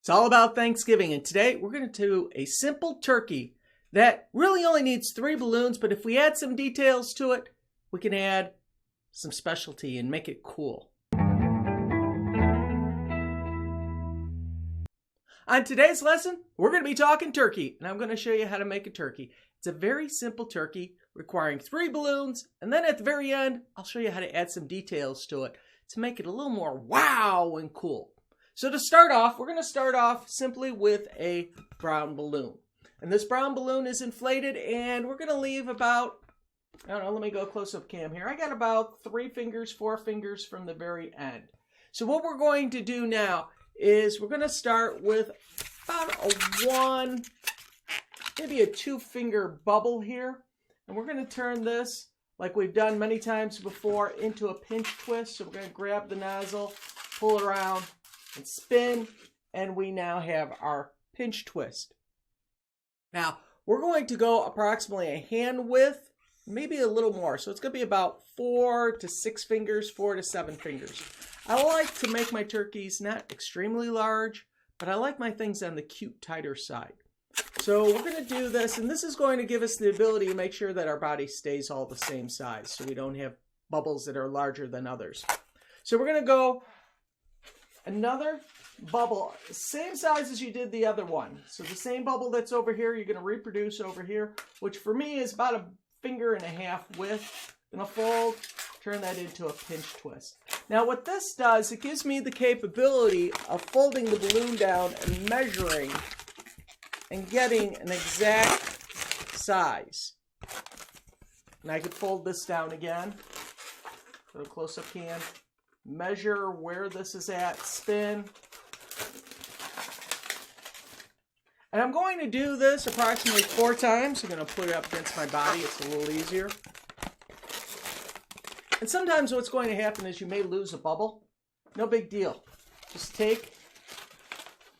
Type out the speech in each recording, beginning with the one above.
It's all about Thanksgiving, and today we're going to do a simple turkey that really only needs 3 balloons, but if we add some details to it, we can add some specialty and make it cool. On today's lesson, we're going to be talking turkey, and I'm going to show you how to make a turkey. It's a very simple turkey requiring 3 balloons, and then at the very end, I'll show you how to add some details to it to make it a little more wow and cool. So to start off, we're going to start off simply with a brown balloon. And this brown balloon is inflated, and we're going to leave about, I don't know, let me go close-up cam here. I got about 3 fingers, 4 fingers from the very end. So what we're going to do now is we're going to start with about a 1, maybe a 2-finger bubble here. And we're going to turn this, like we've done many times before, into a pinch twist. So we're going to grab the nozzle, pull it around, and spin, and we now have our pinch twist. Now, we're going to go approximately a hand width, maybe a little more. So it's going to be about 4 to 6 fingers, 4 to 7 fingers. I like to make my turkeys not extremely large, but I like my things on the cute, tighter side. So we're going to do this, and this is going to give us the ability to make sure that our body stays all the same size, so we don't have bubbles that are larger than others. So we're going to go another bubble, same size as you did the other one. So the same bubble that's over here, you're going to reproduce over here, which for me is about a 1.5 finger width. I'm going to fold, turn that into a pinch twist. Now what this does, it gives me the capability of folding the balloon down and measuring and getting an exact size. And I could fold this down again, put a close-up can, measure where this is at, spin. And I'm going to do this approximately 4 times. I'm going to put it up against my body. It's a little easier. And sometimes what's going to happen is you may lose a bubble. No big deal. Just take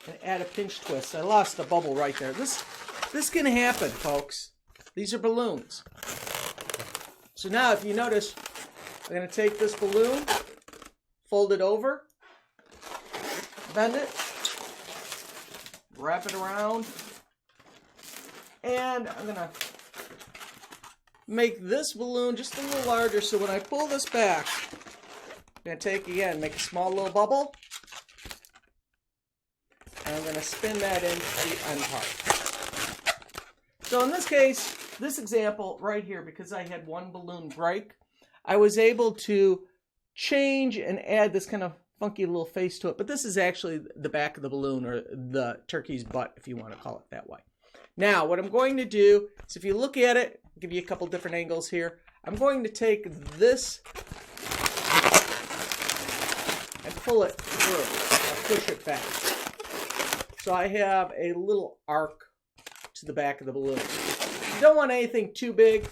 and add a pinch twist. I lost a bubble right there. This can happen, folks. These are balloons. So now if you notice, I'm going to take this balloon, fold it over, bend it, wrap it around, and I'm going to make this balloon just a little larger, so when I pull this back, I'm going to take, again, make a small little bubble, and I'm going to spin that into the end part. So in this case, this example right here, because I had 1 balloon break, I was able to change and add this kind of funky little face to it, but this is actually the back of the balloon, or the turkey's butt, if you want to call it that way. Now, what I'm going to do is, if you look at it, I'll give you a couple different angles here. I'm going to take this and pull it through, push it back. So I have a little arc to the back of the balloon. You don't want anything too big.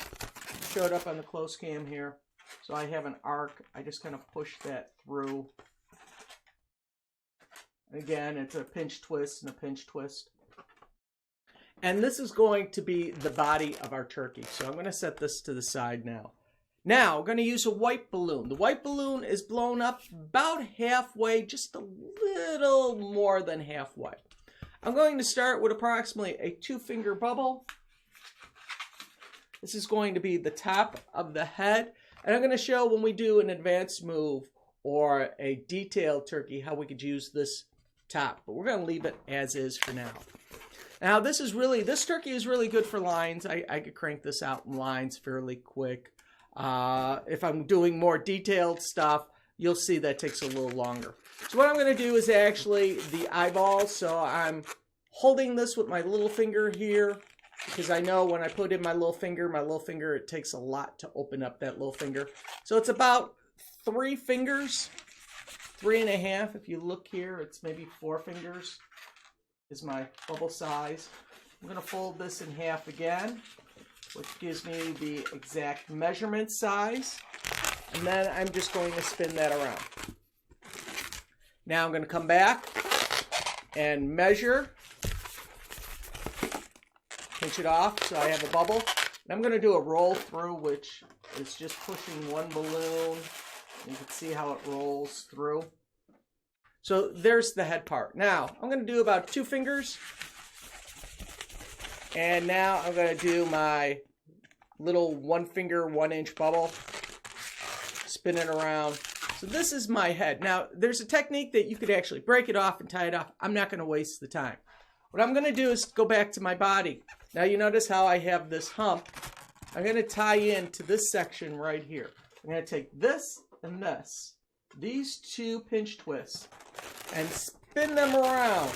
Show it up on the close cam here. So I have an arc. I just kind of push that through. Again, it's a pinch twist and a pinch twist. And this is going to be the body of our turkey. So I'm going to set this to the side now. Now, we're going to use a white balloon. The white balloon is blown up about halfway, just a little more than halfway. I'm going to start with approximately a 2-finger bubble. This is going to be the top of the head. And I'm going to show when we do an advanced move or a detailed turkey how we could use this top. But we're going to leave it as is for now. Now this turkey is really good for lines. I could crank this out in lines fairly quick. If I'm doing more detailed stuff, you'll see that takes a little longer. So what I'm going to do is actually the eyeballs. So I'm holding this with my little finger here, because I know when I put in my little finger, it takes a lot to open up that little finger. So it's about 3 fingers, 3.5. If you look here, it's maybe 4 fingers is my bubble size. I'm going to fold this in half again, which gives me the exact measurement size. And then I'm just going to spin that around. Now I'm going to come back and measure, pinch it off so I have a bubble. And I'm going to do a roll through, which is just pushing 1 balloon. You can see how it rolls through. So there's the head part. Now, I'm going to do about 2 fingers. And now I'm going to do my little 1 finger, 1 inch bubble. Spin it around. So this is my head. Now, there's a technique that you could actually break it off and tie it off. I'm not going to waste the time. What I'm going to do is go back to my body. Now, you notice how I have this hump. I'm going to tie into this section right here. I'm going to take this and this, these 2 pinch twists, and spin them around.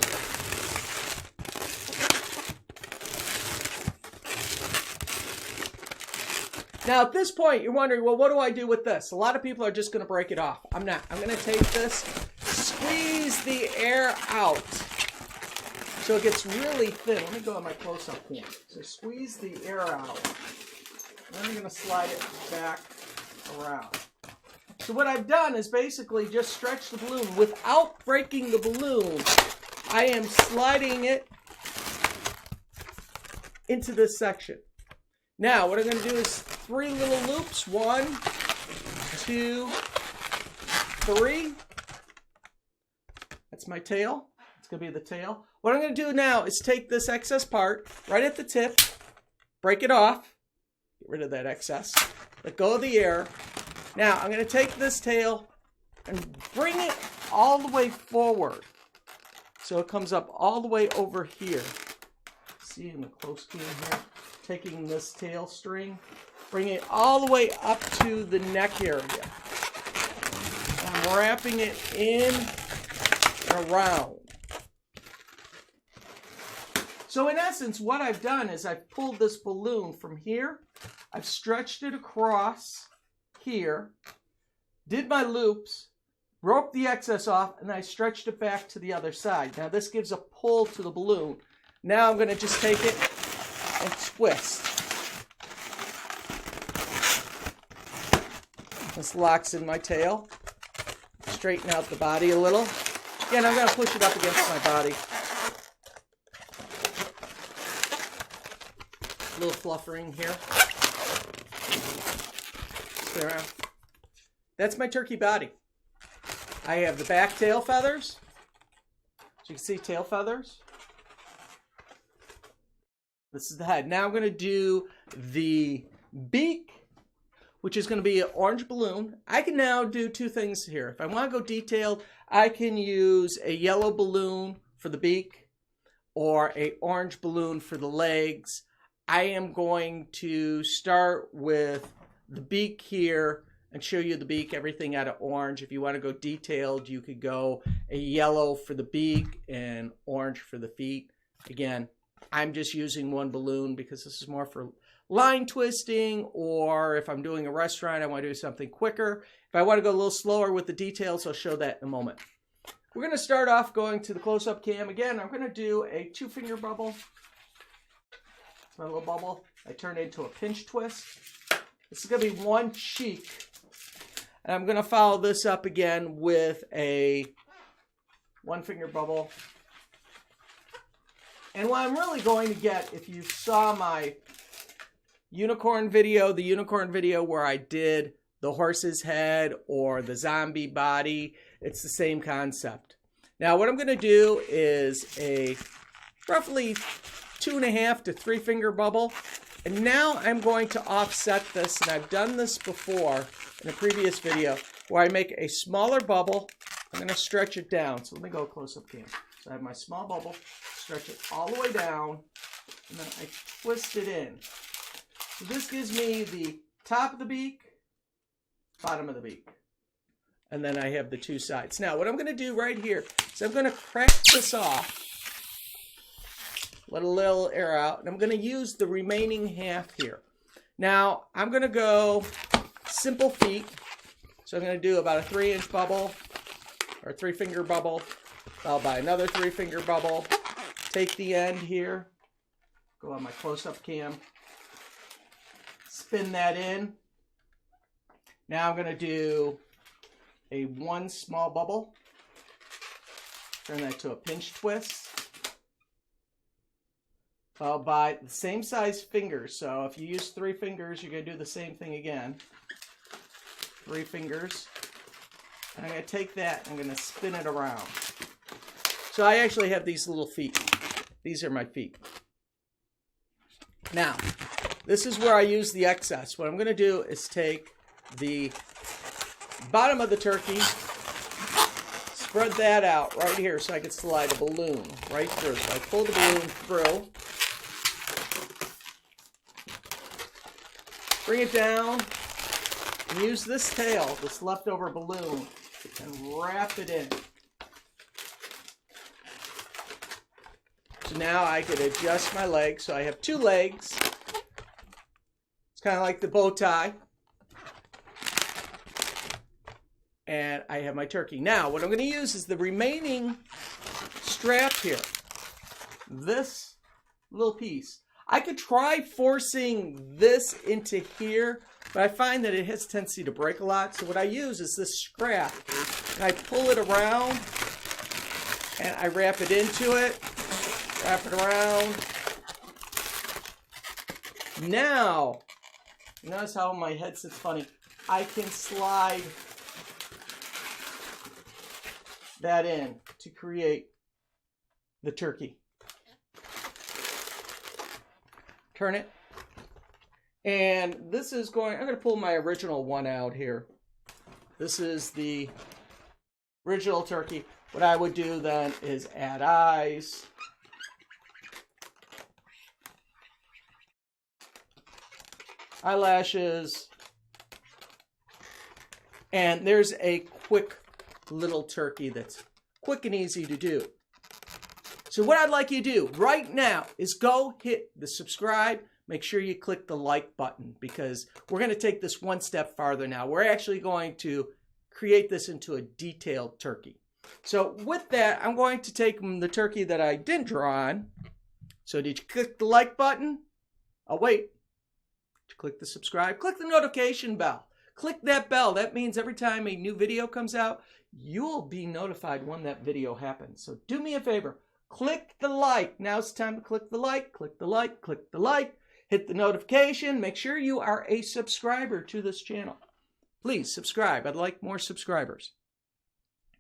Now, at this point, you're wondering, well, what do I do with this? A lot of people are just going to break it off. I'm not. I'm going to take this, squeeze the air out so it gets really thin. Let me go on my close-up cam. So squeeze the air out. Then I'm going to slide it back around. So what I've done is basically just stretch the balloon. Without breaking the balloon, I am sliding it into this section. Now, what I'm going to do is 3 little loops. 1, 2, 3. That's my tail. It's going to be the tail. What I'm going to do now is take this excess part right at the tip, break it off, get rid of that excess, let go of the air. Now, I'm going to take this tail and bring it all the way forward so it comes up all the way over here. See in the close cam here? Taking this tail string, bringing it all the way up to the neck area. I'm wrapping it in and around. So in essence, what I've done is I've pulled this balloon from here, I've stretched it across here, did my loops, broke the excess off, and I stretched it back to the other side. Now this gives a pull to the balloon. Now I'm going to just take it and twist. This locks in my tail. Straighten out the body a little. Again, I'm going to push it up against my body. A little fluffering here. Spin around. That's my turkey body. I have the back tail feathers. So you can see tail feathers. This is the head. Now I'm going to do the beak, which is going to be an orange balloon. I can now do 2 things here. If I want to go detailed, I can use a yellow balloon for the beak or an orange balloon for the legs. I am going to start with the beak here and show you the beak, everything out of orange. If you want to go detailed, you could go a yellow for the beak and orange for the feet. Again, I'm just using 1 balloon because this is more for line twisting, or if I'm doing a restaurant, I want to do something quicker. If I want to go a little slower with the details, I'll show that in a moment. We're going to start off going to the close-up cam. Again, I'm going to do a 2-finger bubble. It's my little bubble. I turn it into a pinch twist. This is going to be 1 cheek. And I'm going to follow this up again with a 1-finger bubble. And what I'm really going to get, if you saw my unicorn video, the unicorn video where I did the horse's head or the zombie body, it's the same concept. Now what I'm going to do is a roughly 2.5 to 3-finger bubble. And now I'm going to offset this, and I've done this before in a previous video, where I make a smaller bubble. I'm going to stretch it down. So let me go close-up cam. So I have my small bubble, stretch it all the way down, and then I twist it in. So this gives me the top of the beak, bottom of the beak. And then I have the 2 sides. Now, what I'm going to do right here is I'm going to crack this off, let a little air out, and I'm going to use the remaining half here. Now, I'm going to go simple feet. So I'm going to do about a 3-inch bubble, or a 3-finger bubble, followed by another 3-finger bubble. Take the end here, go on my close-up cam, spin that in. Now I'm going to do a 1 small bubble, turn that to a pinch twist, followed by the same size fingers. So if you use 3 fingers, you're going to do the same thing again. 3 fingers. And I'm going to take that and I'm going to spin it around. So I actually have these little feet. These are my feet. Now, this is where I use the excess. What I'm going to do is take the bottom of the turkey, spread that out right here so I can slide a balloon right through. So I pull the balloon through, bring it down, and use this tail, this leftover balloon, and wrap it in. So now I could adjust my legs. So I have two legs. It's kind of like the bow tie. And I have my turkey. Now, what I'm going to use is the remaining strap here. This little piece. I could try forcing this into here, but I find that it has a tendency to break a lot. So what I use is this strap. And I pull it around, and I wrap it into it. Wrap it around. Now, notice how my head sits funny. I can slide that in to create the turkey. Turn it. And this is going, I'm going to pull my original one out here. This is the original turkey. What I would do then is add eyes. Eyelashes. And there's a quick little turkey that's quick and easy to do. So what I'd like you to do right now is go hit the subscribe. Make sure you click the like button because we're going to take this one step farther now. We're actually going to create this into a detailed turkey. So with that, I'm going to take the turkey that I didn't draw on. So did you click the like button? Oh, wait. Click the subscribe, click the notification bell. Click that bell. That means every time a new video comes out, you'll be notified when that video happens. So do me a favor, click the like. Now it's time to click the like, click the like, click the like. Hit the notification. Make sure you are a subscriber to this channel. Please subscribe. I'd like more subscribers.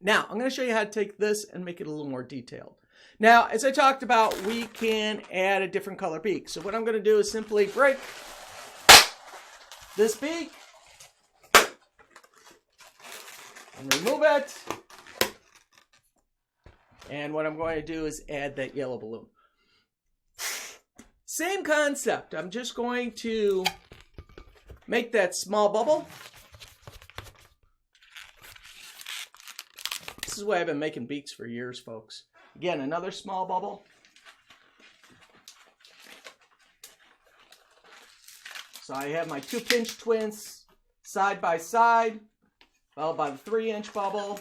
Now, I'm going to show you how to take this and make it a little more detailed. Now, as I talked about, we can add a different color beak. So what I'm going to do is simply break this beak and remove it. And what I'm going to do is add that yellow balloon. Same concept. I'm just going to make that small bubble. This is why I've been making beaks for years, folks. Again, another small bubble. So I have my 2 pinch twins side by side, followed by the 3-inch bubble,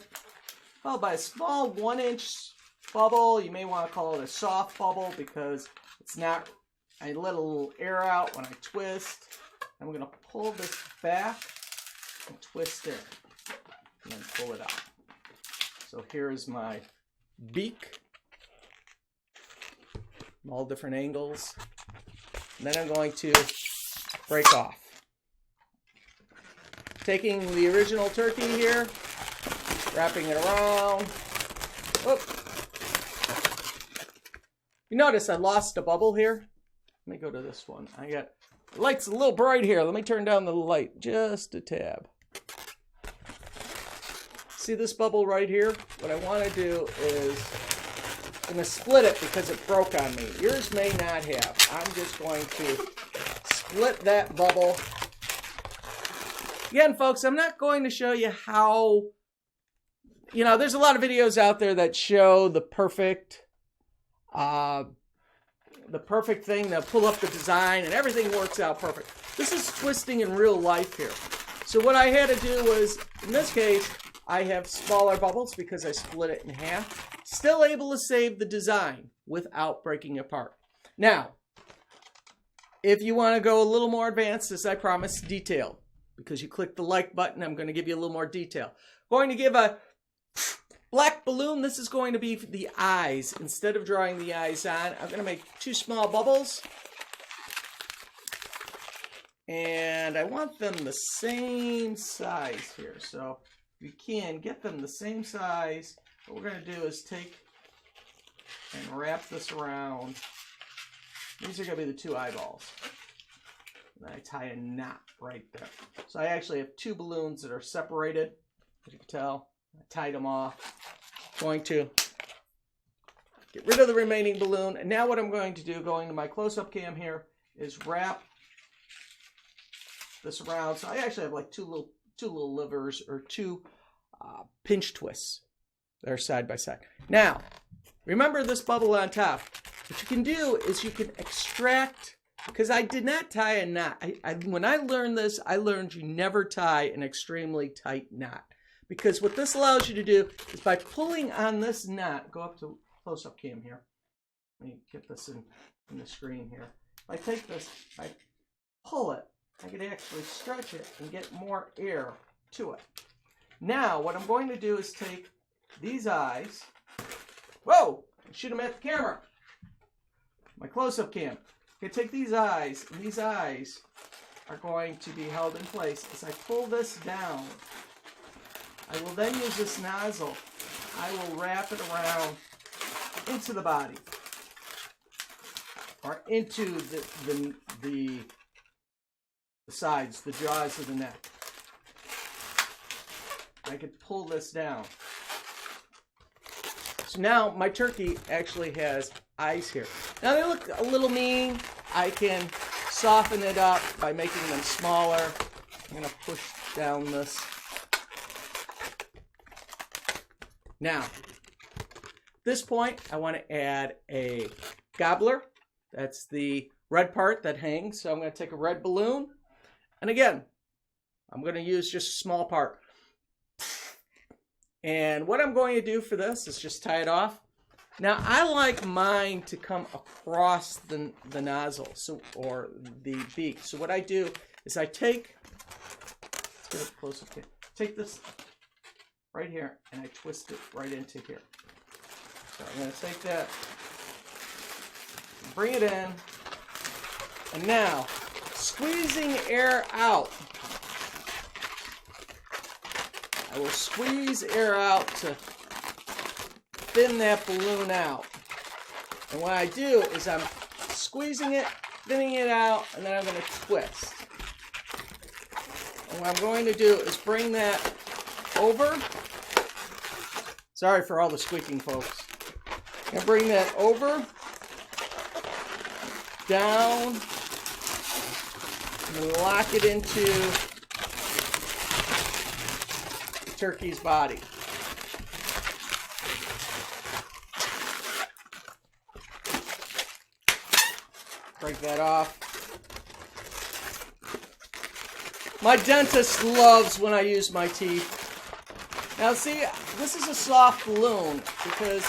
followed by a small 1-inch bubble. You may want to call it a soft bubble because it's not. I let a little air out when I twist. I'm going to pull this back and twist it and then pull it out. So here's my beak, from all different angles. And then I'm going to break off. Taking the original turkey here, wrapping it around. Oop. You notice I lost a bubble here. Let me go to this one. I got the light's a little bright here. Let me turn down the light just a tad. See this bubble right here? What I want to do is I'm going to split it because it broke on me. Yours may not have. I'm just going to split that bubble. Again, folks, I'm not going to show you how, there's a lot of videos out there that show the perfect thing. They'll pull up the design and everything works out perfect. This is twisting in real life here. So what I had to do was, in this case, I have smaller bubbles because I split it in half. Still able to save the design without breaking apart. Now, if you want to go a little more advanced, as I promised, detailed. Because you click the like button, I'm going to give you a little more detail. Going to give a black balloon. This is going to be the eyes. Instead of drawing the eyes on, I'm going to make 2 small bubbles. And I want them the same size here. So if you can, get them the same size. What we're going to do is take and wrap this around. These are going to be the 2 eyeballs. And I tie a knot right there. So I actually have 2 balloons that are separated. As you can tell, I tied them off. Going to get rid of the remaining balloon. And now what I'm going to do, going to my close-up cam here, is wrap this around. So I actually have like two little livers, or 2 pinch twists that are side by side. Now, remember this bubble on top. What you can do is you can extract, because I did not tie a knot. When I learned this, I learned you never tie an extremely tight knot. Because what this allows you to do is by pulling on this knot, go up to close-up cam here. Let me get this in the screen here. If I take this, I pull it, I can actually stretch it and get more air to it. Now, what I'm going to do is take these eyes, whoa, shoot them at the camera. My close-up cam. I'm going to take these eyes, and these eyes are going to be held in place. As I pull this down, I will then use this nozzle. I will wrap it around into the body, or into the sides, the jaws of the neck. I could pull this down. So now my turkey actually has eyes here. Now they look a little mean. I can soften it up by making them smaller. I'm going to push down this. Now, at this point, I want to add a gobbler. That's the red part that hangs. So I'm going to take a red balloon. And again, I'm going to use just a small part. And what I'm going to do for this is just tie it off. Now, I like mine to come across the nozzle, or the beak. So what I do is I take, let's get up close up here. Take this right here, and I twist it right into here. So I'm going to take that, bring it in, and now, squeezing air out. I will squeeze air out to thin that balloon out. And what I do is I'm squeezing it, thinning it out, and then I'm going to twist. And what I'm going to do is bring that over. Sorry for all the squeaking, folks. I'm going to bring that over, down, and then lock it into the turkey's body. Break that off. My dentist loves when I use my teeth. Now see, this is a soft balloon because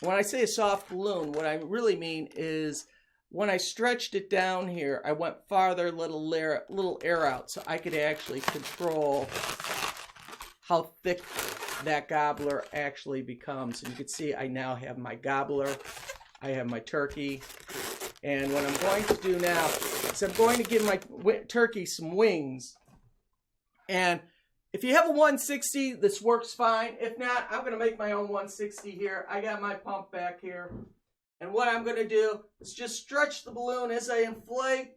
when I say a soft balloon, what I really mean is when I stretched it down here, I went farther, little air out, so I could actually control how thick that gobbler actually becomes. And you can see I now have my gobbler, I have my turkey, and what I'm going to do now is I'm going to give my turkey some wings. And if you have a 160, this works fine. If not, I'm going to make my own 160 here. I got my pump back here. And what I'm going to do is just stretch the balloon as I inflate.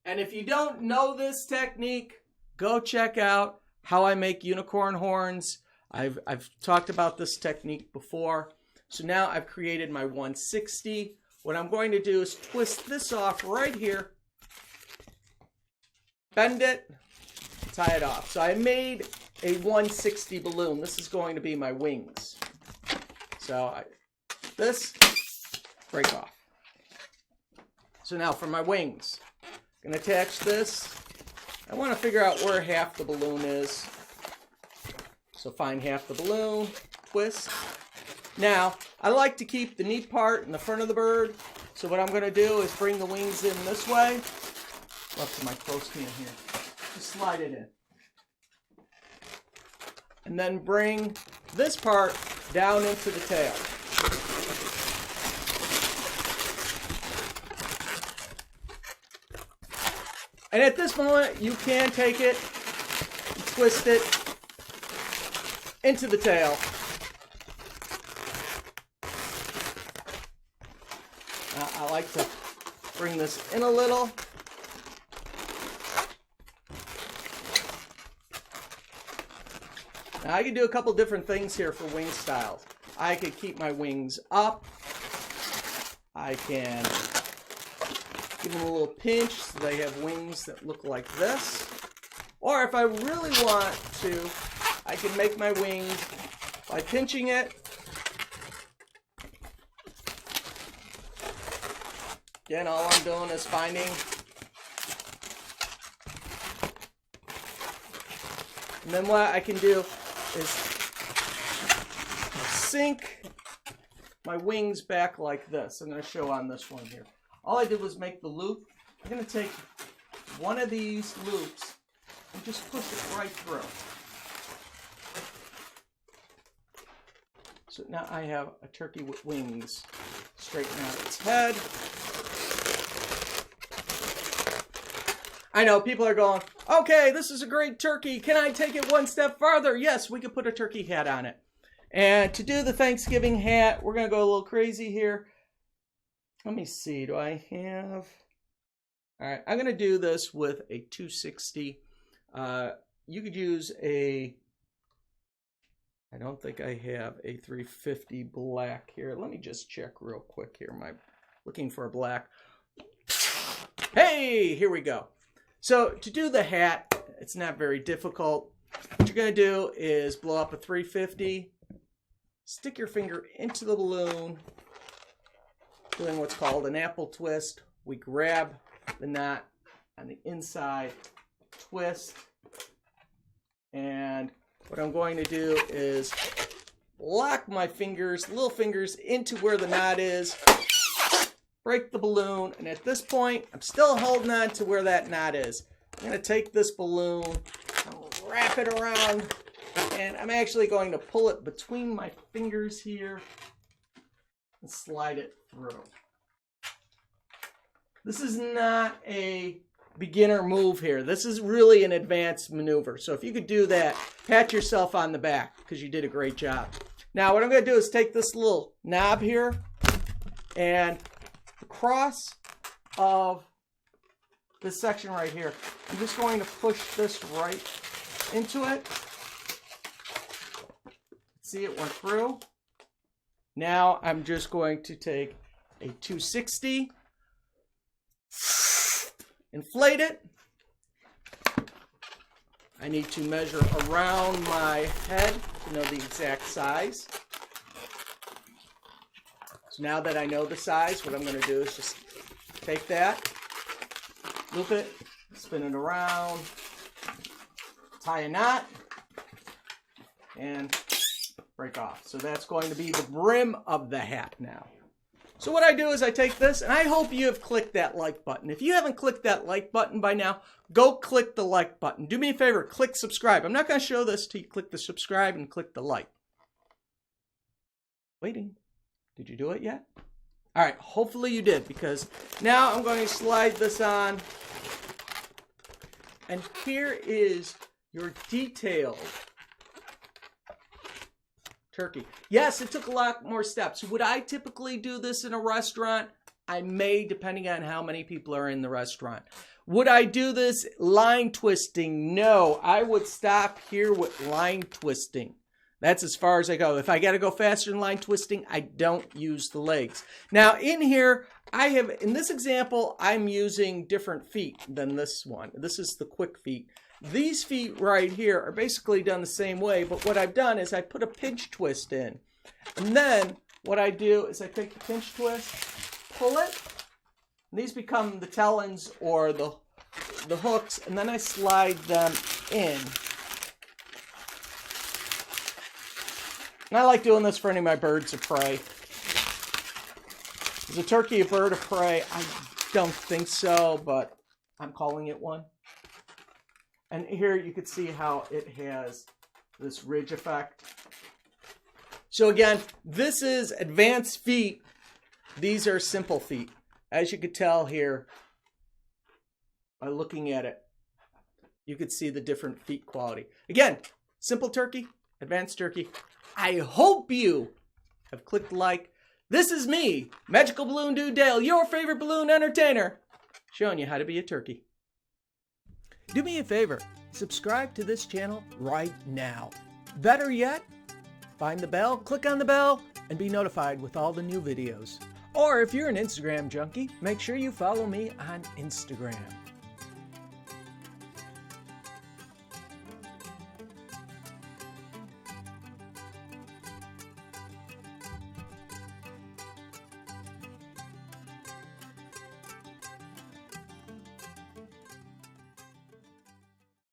And if you don't know this technique, go check out how I make unicorn horns. I've talked about this technique before. So now I've created my 160. What I'm going to do is twist this off right here. Bend it, tie it off. So I made a 160 balloon. This is going to be my wings. So this, break off. So now for my wings, I'm going to attach this. I want to figure out where half the balloon is. So find half the balloon, twist. Now, I like to keep the neat part in the front of the bird. So what I'm going to do is bring the wings in this way. Up to my close cam here. Just slide it in. And then bring this part down into the tail. And at this moment, you can take it and twist it into the tail. I like to bring this in a little. Now I can do a couple different things here for wing styles. I could keep my wings up. I can give them a little pinch so they have wings that look like this. Or if I really want to, I can make my wings by pinching it. Again, all I'm doing is finding and then what I can do is sink my wings back like this. I'm going to show on this one here. All I did was make the loop. I'm going to take one of these loops and just push it right through. So now I have a turkey with wings. Straighten out its head. I know people are going, okay, this is a great turkey. Can I take it one step farther? Yes, we could put a turkey hat on it. And to do the Thanksgiving hat, we're going to go a little crazy here. Let me see, do I have... All right, I'm going to do this with a 260. You could use a... I don't think I have a 350 black here. Let me just check real quick here. I'm looking for a black. Hey, here we go. So to do the hat, it's not very difficult. What you're going to do is blow up a 350, stick your finger into the balloon, doing what's called an apple twist. We grab the knot on the inside, twist, and what I'm going to do is lock my fingers, little fingers, into where the knot is, break the balloon, and at this point, I'm still holding on to where that knot is. I'm going to take this balloon, wrap it around, and I'm actually going to pull it between my fingers here and slide it through. This is not a beginner move here. This is really an advanced maneuver. So if you could do that, pat yourself on the back because you did a great job. Now what I'm going to do is take this little knob here and across of this section right here, I'm just going to push this right into it. See, it went through. Now I'm just going to take a 260, inflate it. I need to measure around my head to know the exact size. So now that I know the size, what I'm going to do is just take that, loop it, spin it around, tie a knot, and break off. So that's going to be the brim of the hat now. So what I do is I take this, and I hope you have clicked that like button. If you haven't clicked that like button by now, go click the like button. Do me a favor, click subscribe. I'm not going to show this till you click the subscribe and click the like. Waiting. Did you do it yet? All right, hopefully you did, because now I'm going to slide this on. And here is your detailed turkey. Yes, it took a lot more steps. Would I typically do this in a restaurant? I may, depending on how many people are in the restaurant. Would I do this line twisting? No, I would stop here with line twisting. That's as far as I go. If I got to go faster than line twisting, I don't use the legs. Now in here, I have, in this example, I'm using different feet than this one. This is the quick feet. These feet right here are basically done the same way, but what I've done is I put a pinch twist in. And then what I do is I take the pinch twist, pull it, and these become the talons or the hooks, and then I slide them in. And I like doing this for any of my birds of prey. Is a turkey a bird of prey? I don't think so, but I'm calling it one. And here you can see how it has this ridge effect. So again, this is advanced feet. These are simple feet. As you can tell here by looking at it, you could see the different feet quality. Again, simple turkey, advanced turkey. I hope you have clicked like. This is me, Magical Balloon Dude Dale, your favorite balloon entertainer, showing you how to be a turkey. Do me a favor, subscribe to this channel right now. Better yet, find the bell, click on the bell, and be notified with all the new videos. Or if you're an Instagram junkie, make sure you follow me on Instagram.